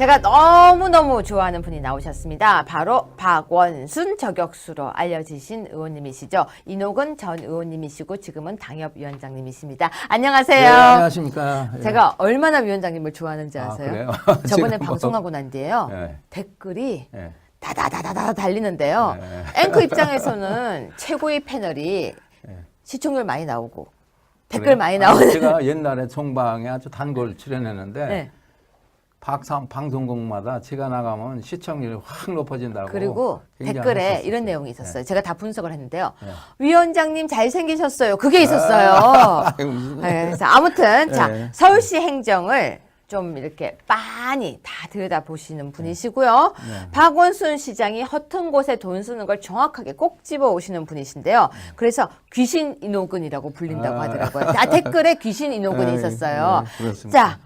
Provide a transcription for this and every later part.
제가 너무너무 좋아하는 분이 나오셨습니다. 바로 박원순 저격수로 알려지신 의원님이시죠. 이노근 전 의원님이시고 지금은 당협위원장님이시니다. 안녕하세요. 네, 안녕하십니까. 제가 얼마나 위원장님을 좋아하는지 아세요? 그래요? 저번에 방송하고 난 뒤에요. 네. 댓글이 네. 다다다다다 달리는데요. 앵커 입장에서는 최고의 패널이 시청률 많이 나오고 댓글 많이 나오는. 제가 옛날에 종방에 아주 단골 출연했는데 네. 방송국마다 제가 나가면 시청률이 확 높아진다고. 그리고 댓글에 했었어요. 이런 내용이 있었어요. 네. 제가 다 분석을 했는데요. 네. 위원장님 잘생기셨어요. 그게 있었어요. 네, 그래서 아무튼 자 네. 서울시 행정을 좀 이렇게 빤히 다 들여다보시는 분이시고요. 네. 박원순 시장이 허튼 곳에 돈 쓰는 걸 정확하게 꼭 집어오시는 분이신데요. 그래서 귀신 이노근이라고 불린다고 하더라고요. 댓글에 귀신 이노근이 있었어요. 네, 그렇습니다. 자,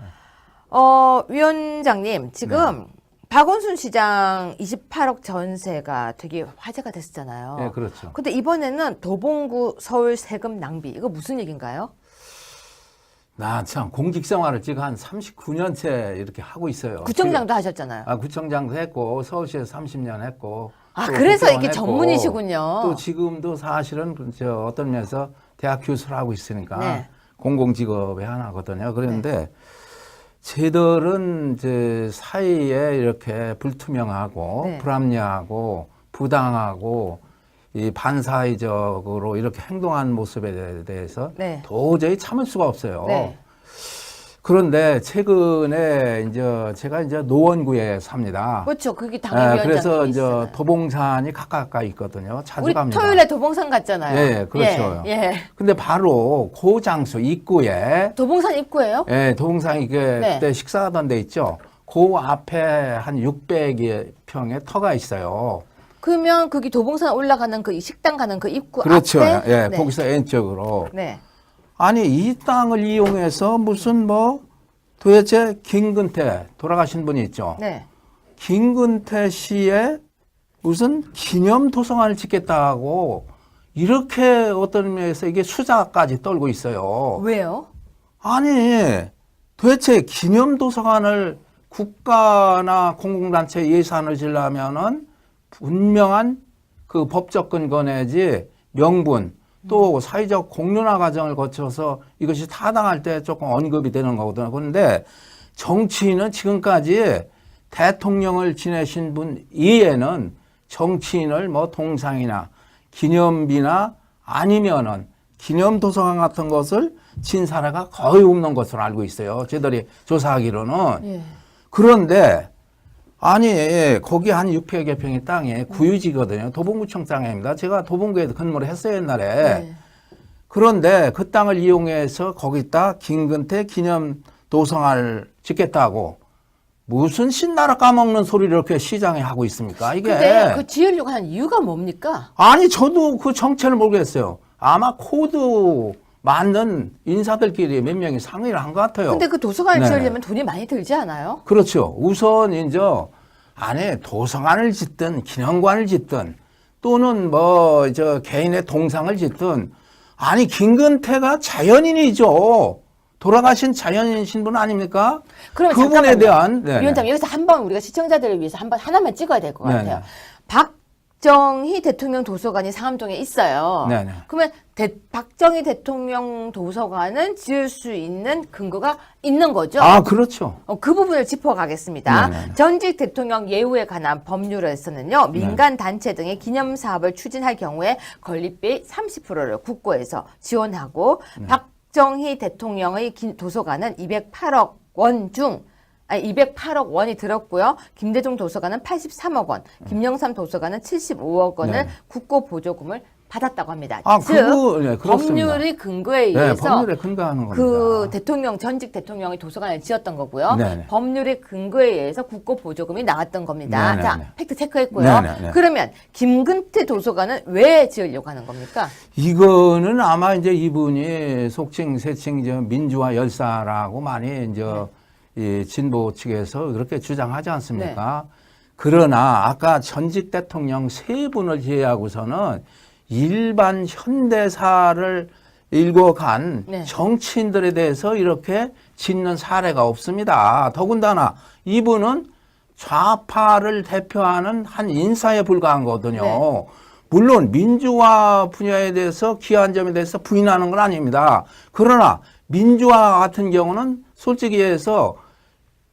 위원장님 지금 박원순 시장 28억 전세가 되게 화제가 됐었잖아요. 네, 그렇죠. 근데 이번에는 도봉구 서울 세금 낭비 이거 무슨 얘기인가요? 나 참 공직 생활을 지금 한 39년째 이렇게 하고 있어요. 구청장도 하셨잖아요. 구청장도 했고 서울시에서 30년 했고. 아, 또 그래서 국회의원 이게 했고, 전문이시군요. 또 지금도 사실은 어떤 면에서 대학 교수를 하고 있으니까 네. 공공직업의 하나거든요. 그런데 쟤들은 이제 사이에 이렇게 불투명하고 네. 불합리하고 부당하고 이 반사회적으로 이렇게 행동한 모습에 대해서 네. 도저히 참을 수가 없어요. 네. 그런데 최근에 제가 노원구에 삽니다. 그렇죠. 그게 당협위원장님 그래서 있잖아요. 도봉산이 가까이 있거든요. 자주 우리 갑니다. 토요일에 도봉산 갔잖아요. 예, 그렇죠. 예. 근데 바로 그 장소 입구에 도봉산 입구예요? 도봉산이 그때 식사하던 데 있죠. 그 앞에 한 600평의 터가 있어요. 그러면 거기 도봉산 올라가는 그 식당 가는 그 입구 그렇죠. 앞에? 네. 거기서 N쪽으로. 네. 아니 이 땅을 이용해서 무슨 도대체 김근태 돌아가신 분이 있죠. 네. 김근태 씨의 무슨 기념 도서관을 짓겠다고 이렇게 어떤 면에서 이게 수작까지 떨고 있어요. 왜요? 아니 도대체 기념 도서관을 국가나 공공단체 예산을 지려면은 분명한 그 법적 근거 내지 명분 또 사회적 공론화 과정을 거쳐서 이것이 타당할 때 조금 언급이 되는 거거든요. 그런데 정치인은 지금까지 대통령을 지내신 분 이외에는 정치인을 동상이나 기념비나 아니면은 기념도서관 같은 것을 진 사례가 거의 없는 것으로 알고 있어요. 저희들이 조사하기로는. 예. 그런데 아니 거기 한 600여 평의 땅에 구유지거든요. 도봉구청 땅입니다. 제가 도봉구에 근무를 했어요 옛날에. 네. 그런데 그 땅을 이용해서 거기다 김근태 기념 도서관을 짓겠다고 무슨 신나라 까먹는 소리를 이렇게 시장에 하고 있습니까? 이게. 근데 그 지으려고 한 이유가 뭡니까? 아니 저도 그 정체를 모르겠어요. 아마 코드 맞는 인사들끼리 몇 명이 상의를 한 것 같아요. 근데 그 도서관을 네. 지으려면 돈이 많이 들지 않아요? 그렇죠. 우선 안에 도서관을 짓든 기념관을 짓든 또는 개인의 동상을 짓든 아니 김근태가 자연인이죠. 돌아가신 자연인이신 분 아닙니까? 그러면 그분에 잠깐만요. 대한 위원장님 여기서 한번 우리가 시청자들을 위해서 한번 하나만 찍어야 될 것 같아요. 네네. 박정희 대통령 도서관이 상암동에 있어요. 네네. 그러면 박정희 대통령 도서관은 지을 수 있는 근거가 있는 거죠? 아, 그렇죠. 그 부분을 짚어가겠습니다. 네네네. 전직 대통령 예우에 관한 법률에서는요, 민간 단체 등의 기념 사업을 추진할 경우에 건립비 30%를 국고에서 지원하고 박정희 대통령의 도서관은 208억 원 중 208억 원이 들었고요. 김대중 도서관은 83억 원, 김영삼 도서관은 75억 원을 네. 국고 보조금을 받았다고 합니다. 즉 네, 그렇습니다. 법률의 근거에 네, 의해서 법률에 근거하는 그 겁니다. 전직 대통령이 도서관을 지었던 거고요. 네네. 법률의 근거에 의해서 국고 보조금이 나왔던 겁니다. 네네네. 자, 팩트 체크했고요. 네네네. 그러면 김근태 도서관은 왜 지으려고 하는 겁니까? 이거는 아마 이분이 속칭 세칭 민주화 열사라고 많이 이 진보 측에서 그렇게 주장하지 않습니까? 그러나 아까 전직 대통령 세 분을 제외하고서는 일반 현대사를 읽어간 정치인들에 대해서 이렇게 짓는 사례가 없습니다. 더군다나 이분은 좌파를 대표하는 한 인사에 불과한 거거든요. 네. 물론 민주화 분야에 대해서 기여한 점에 대해서 부인하는 건 아닙니다. 그러나 민주화 같은 경우는 솔직히 해서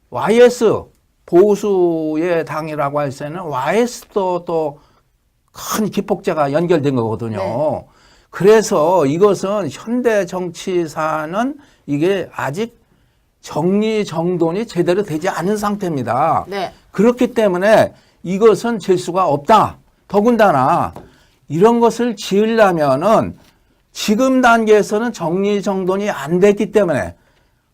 YS 보수의 당이라고 할 때는 YS도 또 큰 기폭제가 연결된 거거든요. 네. 그래서 이것은 현대 정치사는 이게 아직 정리정돈이 제대로 되지 않은 상태입니다. 네. 그렇기 때문에 이것은 질 수가 없다. 더군다나 이런 것을 지으려면은 지금 단계에서는 정리정돈이 안 됐기 때문에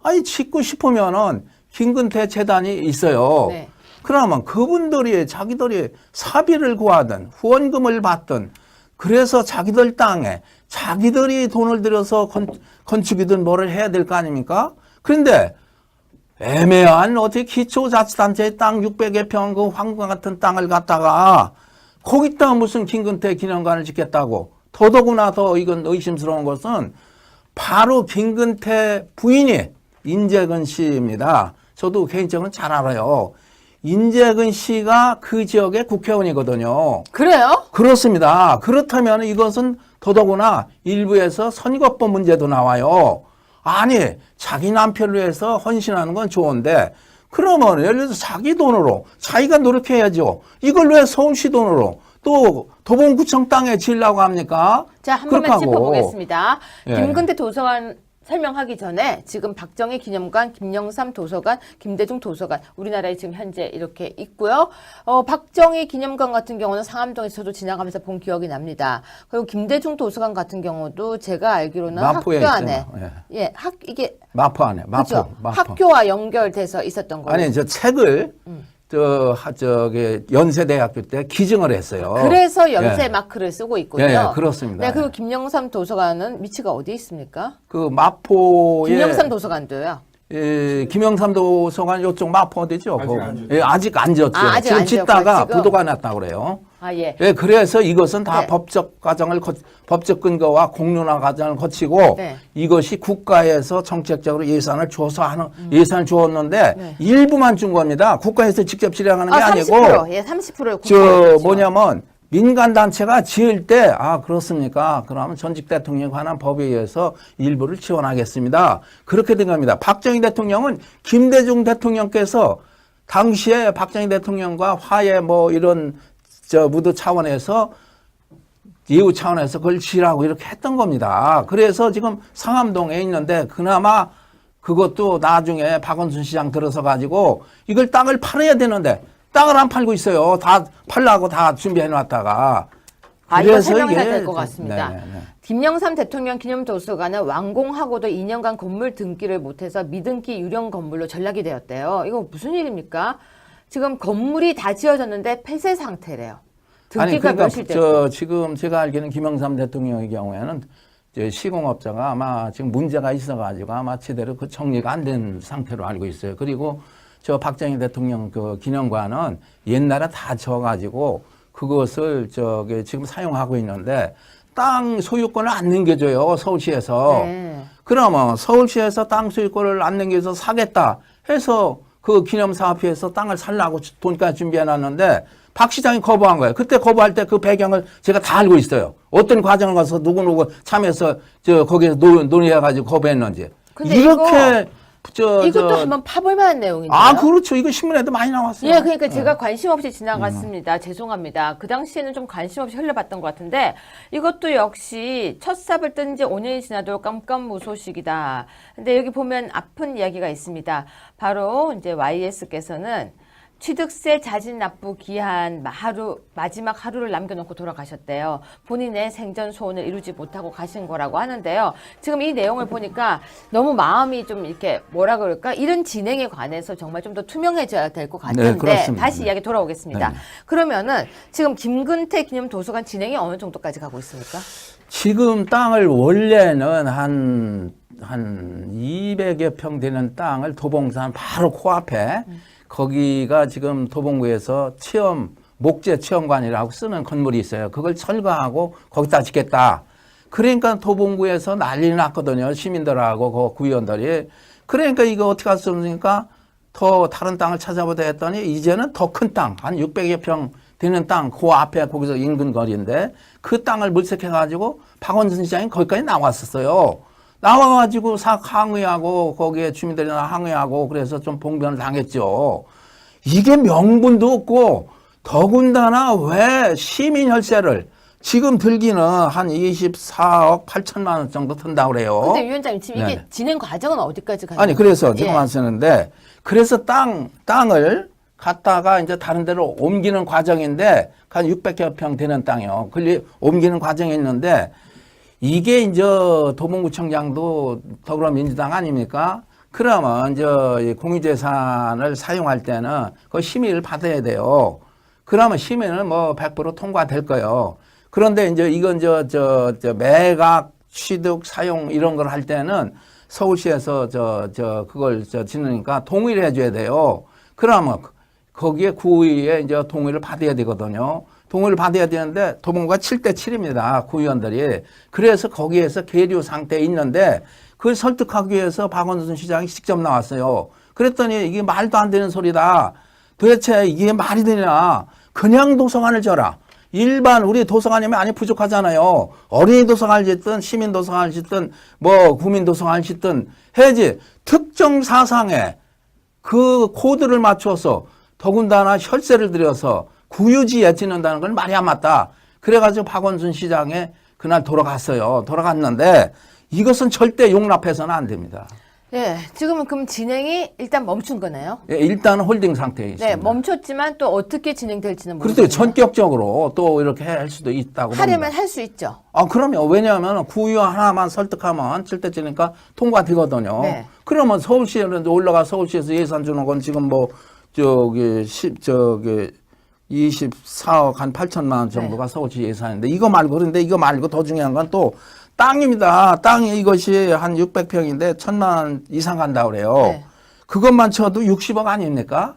아니 짓고 싶으면은 김근태 재단이 있어요. 네. 그러면 그분들이 자기들이 사비를 구하든 후원금을 받든 그래서 자기들 땅에 자기들이 돈을 들여서 건축이든 뭐를 해야 될 거 아닙니까? 그런데 애매한 어떻게 기초자치단체의 땅 600여 평 그 황금 같은 땅을 갖다가 거기다가 무슨 김근태 기념관을 짓겠다고. 더더구나 더 이건 의심스러운 것은 바로 김근태 부인이 인재근 씨입니다. 저도 개인적으로 잘 알아요. 인재근 씨가 그 지역의 국회의원이거든요. 그래요? 그렇습니다. 그렇다면 이것은 더더구나 일부에서 선거법 문제도 나와요. 아니 자기 남편을 위해서 헌신하는 건 좋은데 그러면 예를 들어서 자기 돈으로 자기가 노력해야죠. 이걸 왜 서울시 돈으로 또 도봉구청 땅에 지으려고 합니까? 자, 한 번만 그렇게 하고. 짚어보겠습니다. 예. 김근태 도서관 설명하기 전에 지금 박정희 기념관, 김영삼 도서관, 김대중 도서관 우리나라에 지금 현재 이렇게 있고요. 박정희 기념관 같은 경우는 상암동에서도 지나가면서 본 기억이 납니다. 그리고 김대중 도서관 같은 경우도 제가 알기로는 마포에 학교 안에 있어요. 예, 이게 마포 안에 그죠? 마포. 학교와 연결돼서 있었던 거예요. 아니 저 책을 저기 연세대학교 때 기증을 했어요. 그래서 연세 예. 마크를 쓰고 있군요. 예, 그렇습니다. 네, 그리고 김영삼 도서관은 위치가 어디에 있습니까? 그 마포에 김영삼 도서관도요. 예, 김영삼 도서관 이쪽 마포 어디죠? 아직 안 지었죠. 예, 아직 안 지었죠. 아, 아직 지금 안 지었고, 짓다가 지금? 부도가 났다고 그래요. 아, 예. 예, 그래서 이것은 다 네. 법적 과정을 법적 근거와 공론화 과정을 거치고 네. 이것이 국가에서 정책적으로 예산을 줘서 하는 예산을 주었는데 네. 일부만 준 겁니다. 국가에서 직접 실행하는 게 아니고 30%, 예, 30%를 저 뭐냐면 민간 단체가 지을 때 그렇습니까? 그러면 전직 대통령에 관한 법에 의해서 일부를 지원하겠습니다. 그렇게 된 겁니다. 박정희 대통령은 김대중 대통령께서 당시에 박정희 대통령과 화해 뭐 이런 무드 차원에서 예우 차원에서 그걸 지으라고 이렇게 했던 겁니다. 그래서 지금 상암동에 있는데 그나마 그것도 나중에 박원순 시장 들어서 가지고 이걸 땅을 팔아야 되는데 땅을 안 팔고 있어요. 다 팔라고 다 준비해 놨다가. 이거 설명해야 될 것 같습니다. 네네네. 김영삼 대통령 기념도서관은 완공하고도 2년간 건물 등기를 못해서 미등기 유령 건물로 전락이 되었대요. 이거 무슨 일입니까? 지금 건물이 다 지어졌는데 폐쇄 상태래요. 아니 등기가 그러니까 멸실됐고. 지금 제가 알기로는 김영삼 대통령의 경우에는 이제 시공업자가 아마 지금 문제가 있어가지고 아마 제대로 그 정리가 안 된 상태로 알고 있어요. 그리고 저 박정희 대통령 그 기념관은 옛날에 다 져가지고 그것을 지금 사용하고 있는데 땅 소유권을 안 넘겨줘요 서울시에서. 네. 그러면 서울시에서 땅 소유권을 안 넘겨서 사겠다 해서 그 기념사업회에서 땅을 살라고 돈까지 준비해놨는데 박 시장이 거부한 거예요. 그때 거부할 때 그 배경을 제가 다 알고 있어요. 어떤 과정을 가서 누구누구 참여해서 거기서 논의해가지고 거부했는지. 근데 이렇게 이것도 한번 파볼 만한 내용인데요. 그렇죠. 이거 신문에도 많이 나왔어요. 예, 그러니까 제가 관심 없이 지나갔습니다. 죄송합니다. 그 당시에는 좀 관심 없이 흘려봤던 것 같은데 이것도 역시 첫 삽을 뜬 지 5년이 지나도 깜깜무소식이다. 근데 여기 보면 아픈 이야기가 있습니다. 바로 이제 YS께서는 취득세 자진 납부 기한 마지막 하루를 남겨놓고 돌아가셨대요. 본인의 생전 소원을 이루지 못하고 가신 거라고 하는데요. 지금 이 내용을 보니까 너무 마음이 좀 이렇게 뭐라 그럴까? 이런 진행에 관해서 정말 좀 더 투명해져야 될 것 같은데 그렇습니다. 다시 이야기 돌아오겠습니다. 네. 그러면은 지금 김근태 기념도서관 진행이 어느 정도까지 가고 있습니까? 지금 땅을 원래는 한 200여 평 되는 땅을 도봉산 바로 코앞에 거기가 지금 도봉구에서 목재 체험관이라고 쓰는 건물이 있어요. 그걸 철거하고 거기다 짓겠다. 그러니까 도봉구에서 난리 났거든요. 시민들하고 그 구의원들이. 그러니까 이거 어떻게 할 수 없으니까 더 다른 땅을 찾아보다 했더니 이제는 더 큰 땅, 한 600여 평 되는 땅, 그 앞에 거기서 인근 거리인데 그 땅을 물색해가지고 박원순 시장이 거기까지 나왔었어요. 나와가지고 항의하고 거기에 주민들이나 항의하고 그래서 좀 봉변을 당했죠. 이게 명분도 없고 더군다나 왜 시민 혈세를 지금 들기는 한 24억 8천만 원 정도 든다고 그래요. 근데 위원장님 지금 이게 네네. 진행 과정은 어디까지 가요? 아니 그래서 지금 예. 말씀하는데 그래서 땅을 갖다가 이제 다른 데로 옮기는 과정인데 한 600여 평 되는 땅이요. 옮기는 과정이 있는데 이게 이제 도봉구청장도 더불어민주당 아닙니까? 그러면 이제 이 공유재산을 사용할 때는 그 심의를 받아야 돼요. 그러면 심의는 뭐 100% 통과될 거예요. 그런데 이제 이건 저 매각, 취득, 사용 이런 걸 할 때는 서울시에서 그걸 짓으니까 동의를 해줘야 돼요. 그러면 거기에 구의에 이제 동의를 받아야 되거든요. 동의를 받아야 되는데 도봉구가 7대 7입니다. 구의원들이. 그래서 거기에서 계류 상태에 있는데 그걸 설득하기 위해서 박원순 시장이 직접 나왔어요. 그랬더니 이게 말도 안 되는 소리다. 도대체 이게 말이 되냐. 그냥 도서관을 줘라. 일반 우리 도서관이 많이 부족하잖아요. 어린이 도서관을 짓든 시민 도서관을 짓든 뭐 국민 도서관을 짓든 해야지. 특정 사상에 그 코드를 맞춰서 더군다나 혈세를 들여서 구유지에 짓는다는 건 말이 안 맞다. 그래가지고 박원순 시장에 그날 돌아갔어요. 돌아갔는데 이것은 절대 용납해서는 안 됩니다. 예, 지금은 그럼 진행이 일단 멈춘 거네요. 예, 일단은 홀딩 상태에 있습니다. 네, 멈췄지만 또 어떻게 진행될지는 그렇죠. 모르겠네요. 전격적으로 또 이렇게 할 수도 있다고 하려면 봅니다. 할 수 있죠. 아, 그럼요. 왜냐하면 구의원 하나만 설득하면 7대 7이니까 통과되거든요. 네. 그러면 서울시에는 올라가 서울시에서 예산 주는 건 지금 뭐 24억 한 8천만 원 정도가 네. 서울시 예산인데 그런데 이거 말고 더 중요한 건 또 땅입니다. 땅이 이것이 한 600평인데 1,000만 원 이상 간다고 그래요. 네. 그것만 쳐도 60억 아닙니까?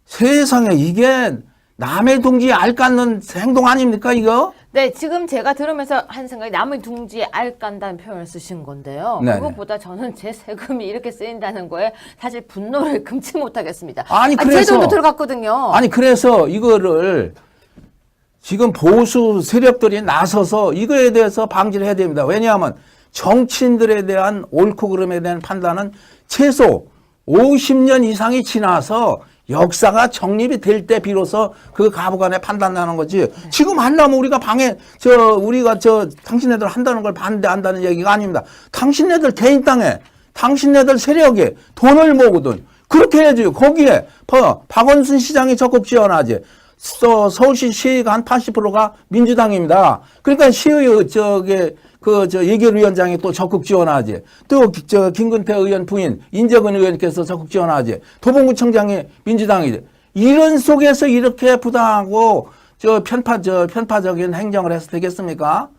세상에 이게 남의 둥지에 알 깎는 행동 아닙니까 이거? 네, 지금 제가 들으면서 한 생각이 남의 둥지에 알 깐다는 표현을 쓰신 건데요. 네네. 그것보다 저는 제 세금이 이렇게 쓰인다는 거에 사실 분노를 금치 못하겠습니다. 아니, 제 그래서- 돈도 들어갔거든요. 아니 그래서 이거를 지금 보수 세력들이 나서서 이거에 대해서 방지를 해야 됩니다. 왜냐하면 정치인들에 대한 옳고 그름에 대한 판단은 최소 50년 이상이 지나서 역사가 정립이 될 때 비로소 그 가부간에 판단하는 거지. 지금 하려면 우리가 우리가 당신네들 한다는 걸 반대한다는 얘기가 아닙니다. 당신네들 개인 땅에 당신네들 세력에 돈을 모으든 그렇게 해야지. 거기에 박원순 시장이 적극 지원하지. 서울시 시의가 한 80%가 민주당입니다. 그러니까 시의 예결위원장이 또 적극 지원하지. 또 김근태 의원 부인 인재근 의원께서 적극 지원하지. 도봉구청장이 민주당이지. 이런 속에서 이렇게 부당하고 편파적인 행정을 해서 되겠습니까?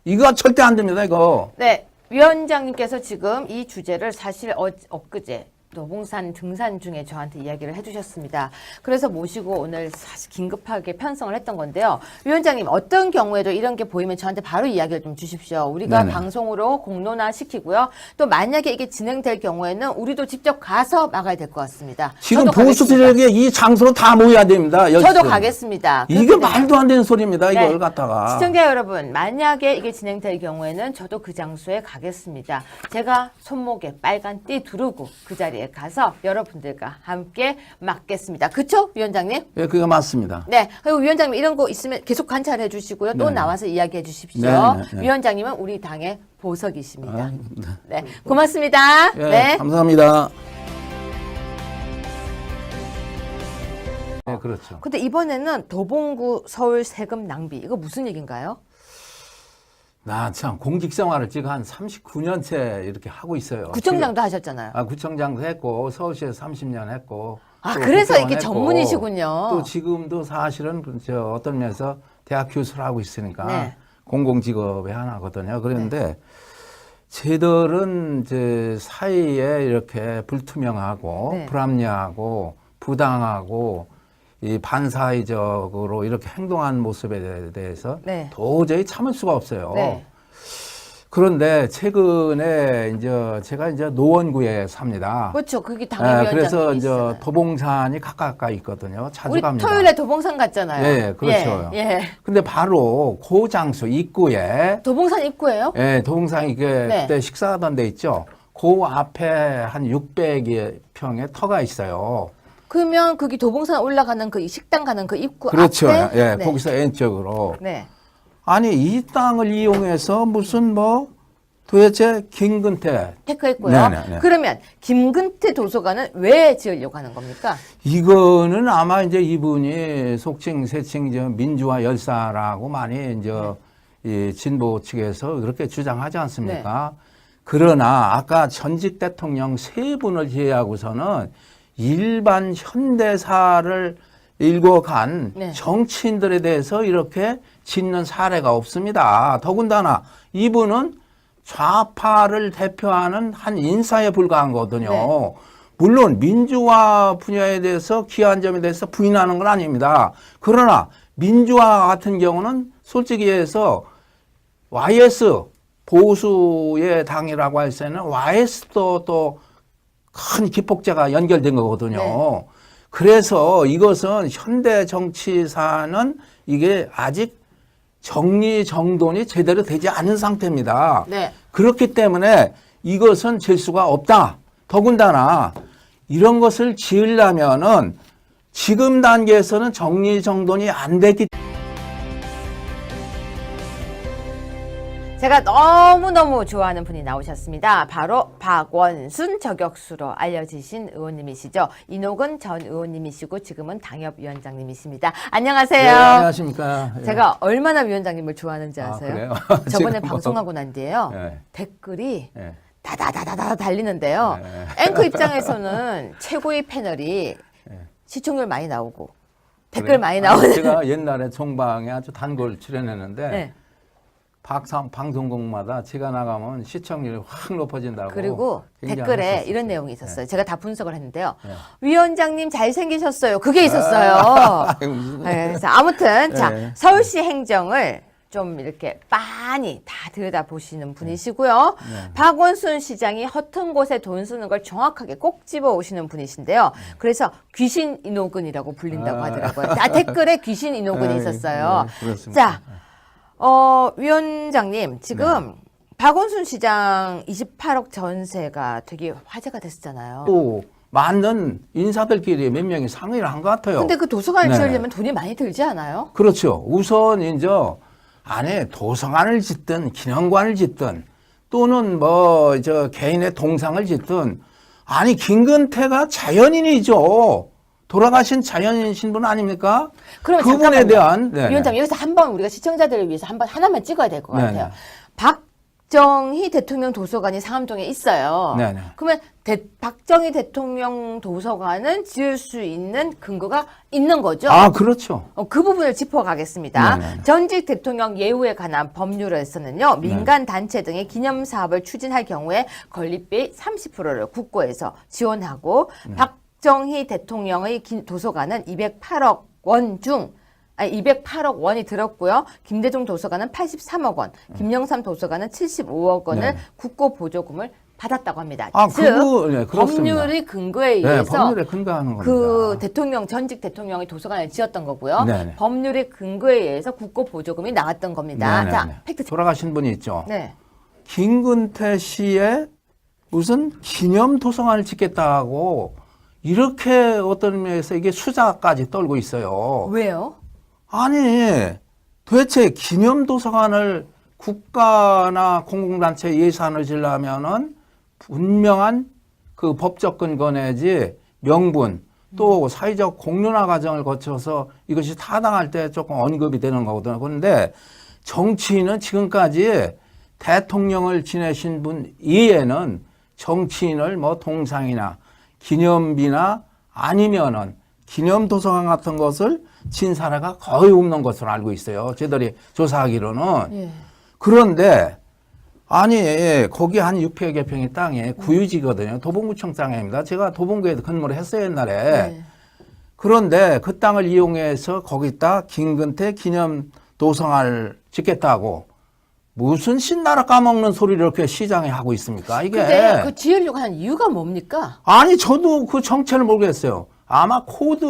이거 절대 안 됩니다. 이거. 네, 위원장님께서 지금 이 주제를 사실 엊그제 노봉산 등산 중에 저한테 이야기를 해주셨습니다. 그래서 모시고 오늘 사실 긴급하게 편성을 했던 건데요. 위원장님 어떤 경우에도 이런 게 보이면 저한테 바로 이야기를 좀 주십시오. 우리가 네네. 방송으로 공론화 시키고요. 또 만약에 이게 진행될 경우에는 우리도 직접 가서 막아야 될 것 같습니다. 지금 저도 보수 가겠습니다. 세력이 이 장소로 다 모여야 됩니다. 저도 열심히. 가겠습니다. 이게 그렇게 말도 안 되는 소리입니다. 네. 이걸 갖다가. 시청자 여러분, 만약에 이게 진행될 경우에는 저도 그 장소에 가겠습니다. 제가 손목에 빨간 띠 두르고 그 자리에 가서 여러분들과 함께 막겠습니다. 그쵸, 위원장님? 예, 그거 맞습니다. 네. 그리고 위원장님 이런 거 있으면 계속 관찰해 주시고요. 또 네네. 나와서 이야기해 주십시오. 네네. 위원장님은 우리 당의 보석이십니다. 아, 네. 네. 고맙습니다. 예, 네. 감사합니다. 네, 그렇죠. 근데 이번에는 도봉구 서울 세금 낭비. 이거 무슨 얘기인가요? 나 참 공직 생활을 지금 한 39년째 이렇게 하고 있어요. 구청장도 하셨잖아요. 구청장도 했고 서울시에서 30년 했고. 아, 또 그래서 국회의원 이게 했고, 전문이시군요. 또 지금도 사실은 어떤 면에서 대학 교수를 하고 있으니까 네. 공공직업의 하나거든요. 그런데 쟤들은 이제 사이에 이렇게 불투명하고 네. 불합리하고 부당하고 이 반사회적으로 이렇게 행동한 모습에 대해서 네. 도저히 참을 수가 없어요. 네. 그런데 최근에 이제 제가 이제 노원구에 삽니다. 그렇죠. 그게 당협위원장님이 그래서 이제 있잖아요. 도봉산이 가까이 있거든요. 자주 우리 갑니다. 토요일에 도봉산 갔잖아요. 예, 그렇죠. 예. 근데 바로 그 장소 입구에 도봉산 입구예요? 예, 도봉산이 네. 그때 식사하던 데 있죠. 그 앞에 한 600여 평의 터가 있어요. 그러면 거기 도봉산 올라가는 그 식당 가는 그 입구 그렇죠. 앞에 예, 네. 거기서 N쪽으로. 네. 아니 이 땅을 이용해서 무슨 뭐 도대체 김근태 테크했고요. 네네. 그러면 김근태 도서관은 왜 지으려고 하는 겁니까? 이거는 아마 이제 이분이 속칭 세칭 저 민주화 열사라고 많이 이제 이 진보 측에서 그렇게 주장하지 않습니까? 그러나 아까 전직 대통령 세 분을 제외하고서는 일반 현대사를 읽어간 네. 정치인들에 대해서 이렇게 짓는 사례가 없습니다. 더군다나 이분은 좌파를 대표하는 한 인사에 불과한 거거든요. 네. 물론 민주화 분야에 대해서 기여한 점에 대해서 부인하는 건 아닙니다. 그러나 민주화 같은 경우는 솔직히 해서 YS 보수의 당이라고 할 때는 YS도 또 큰 기폭제가 연결된 거거든요. 네. 그래서 이것은 현대 정치사는 이게 아직 정리정돈이 제대로 되지 않은 상태입니다. 네. 그렇기 때문에 이것은 질 수가 없다. 더군다나 이런 것을 지으려면은 지금 단계에서는 정리정돈이 안 됐기 때문에 제가 너무너무 좋아하는 분이 나오셨습니다. 바로 박원순 저격수로 알려지신 의원님이시죠. 이노근 전 의원님이시고 지금은 당협위원장님이십니다. 안녕하세요. 네, 안녕하십니까. 예. 제가 얼마나 위원장님을 좋아하는지 아세요? 그래요? 저번에 지금 뭐- 방송하고 난 뒤에요. 예. 댓글이 예. 다다다다다 달리는데요. 네. 앵커 입장에서는 최고의 패널이 네. 시청률 많이 나오고 댓글 그래요? 많이 아니, 나오는. 제가 옛날에 종방에 아주 단골 출연했는데 네. 방송국마다 제가 나가면 시청률이 확 높아진다고. 그리고 굉장히 댓글에 했었어요. 이런 내용이 있었어요. 네. 제가 다 분석을 했는데요. 네. 위원장님 잘생기셨어요. 그게 있었어요. 무슨- 네, 그래서 아무튼 자 네. 서울시 행정을 좀 이렇게 빤히 다 들여다보시는 분이시고요. 네. 박원순 시장이 허튼 곳에 돈 쓰는 걸 정확하게 꼭 집어 오시는 분이신데요. 그래서 귀신 인호근이라고 불린다고 아. 하더라고요. 댓글에 귀신 인호근이 네, 있었어요. 네, 그렇습니다. 자, 위원장님 지금 박원순 시장 28억 전세가 되게 화제가 됐었잖아요. 또 많은 인사들끼리 몇 명이 상의를 한 것 같아요. 근데 그 도서관을 네. 지으려면 돈이 많이 들지 않아요? 그렇죠. 우선 이제 안에 도서관을 짓든 기념관을 짓든 또는 뭐 저 개인의 동상을 짓든 아니 김근태가 자연인이죠. 돌아가신 자연인 신분 아닙니까? 그러면 그분에 잠깐만요. 대한 네, 위원장 여기서 한번 우리가 시청자들을 위해서 한번 하나만 찍어야 될 것 네, 같아요. 네. 박정희 대통령 도서관이 상암동에 있어요. 네, 네. 그러면 박정희 대통령 도서관은 지을 수 있는 근거가 있는 거죠? 아 그렇죠. 그 부분을 짚어가겠습니다. 네, 네, 네. 전직 대통령 예우에 관한 법률에서는요, 민간 단체 등의 기념 사업을 추진할 경우에 건립비 30%를 국고에서 지원하고 박정희 대통령의 도서관은 208억 원 중 208억 원이 들었고요. 김대중 도서관은 83억 원, 김영삼 도서관은 75억 원을 네. 국고 보조금을 받았다고 합니다. 아, 즉 네, 그렇습니다. 법률의 근거에 네, 의해서 법률에 근거하는 겁니다. 그 대통령 전직 대통령이 도서관을 지었던 거고요. 네네. 법률의 근거에 의해서 국고 보조금이 나왔던 겁니다. 네네네. 자, 팩트. 돌아가신 분이 있죠. 네. 김근태 씨의 무슨 기념 도서관을 짓겠다고 이렇게 어떤 의미에서 이게 수작까지 떨고 있어요. 왜요? 아니 도대체 기념 도서관을 국가나 공공단체 예산을 지려면은 분명한 그 법적 근거 내지 명분 또 사회적 공론화 과정을 거쳐서 이것이 타당할 때 조금 언급이 되는 거거든요. 그런데 정치인은 지금까지 대통령을 지내신 분 이외에는 정치인을 뭐 동상이나 기념비나 아니면은 기념 도서관 같은 것을 진 사례가 거의 없는 것으로 알고 있어요. 저희들이 조사하기로는. 예. 그런데 아니 거기 한 600여 평의 땅에 구유지거든요. 도봉구청 땅입니다. 제가 도봉구에도 근무를 했어요 옛날에. 네. 그런데 그 땅을 이용해서 거기다 김근태 기념 도서관을 짓겠다고 무슨 신나라 까먹는 소리를 이렇게 시장에 하고 있습니까? 이게. 근데 그 지으려고 한 이유가 뭡니까? 아니, 저도 그 정체를 모르겠어요. 아마 코드